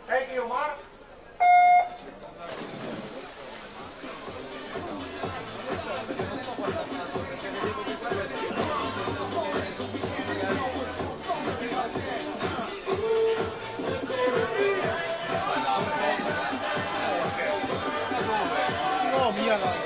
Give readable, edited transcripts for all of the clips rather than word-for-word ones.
Thank you, Mark. No, mia.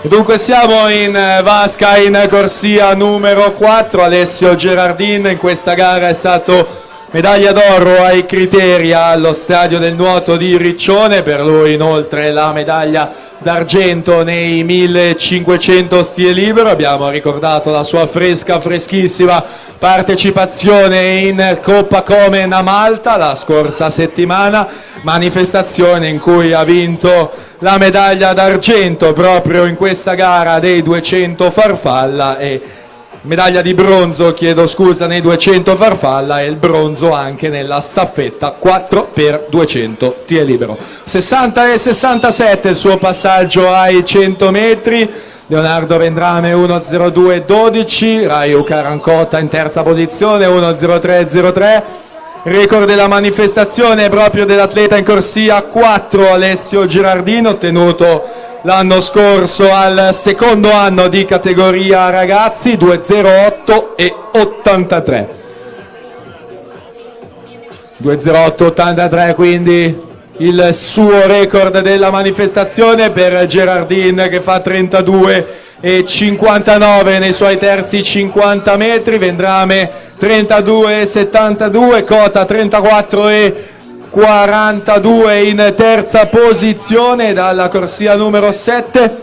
Dunque siamo in vasca in corsia numero 4, Alessio Gerardin in questa gara è stato medaglia d'oro ai criteri allo stadio del nuoto di Riccione, per lui inoltre la medaglia d'argento nei 1500 stile libero. Abbiamo ricordato la sua freschissima partecipazione in Coppa Komen a Malta la scorsa settimana, manifestazione in cui ha vinto la medaglia d'argento proprio in questa gara dei 200 farfalla e medaglia di bronzo, chiedo scusa, nei 200 farfalla e il bronzo anche nella staffetta 4x200 stile libero. 60 e 67 il suo passaggio ai 100 metri. Leonardo Vendrame 1:02:12, Raiu Carancota in terza posizione 1:03:03. Record della manifestazione proprio dell'atleta in corsia 4 Alessio Gerardino, ottenuto l'anno scorso al secondo anno di categoria ragazzi, 2:08 e 83. 2:08:83 quindi il suo record della manifestazione per Gerardin, che fa 32 e 59 nei suoi terzi 50 metri, Vendrame 32 e 72, Cota 34 e 42 in terza posizione dalla corsia numero 7.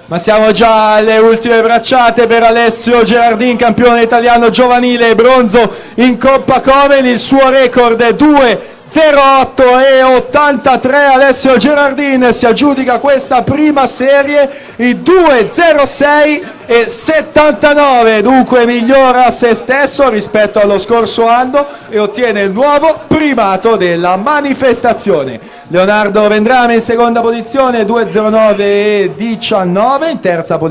Ma siamo già alle ultime bracciate per Alessio Gerardin, campione italiano giovanile, bronzo in Coppa Komen. Il suo record è 2:08 e 83. Alessio Gerardin si aggiudica questa prima serie, i 2:06 e 79, dunque migliora se stesso rispetto allo scorso anno e ottiene il nuovo primato della manifestazione. Leonardo Vendrame in seconda posizione, 2:09 e 19, in terza posizione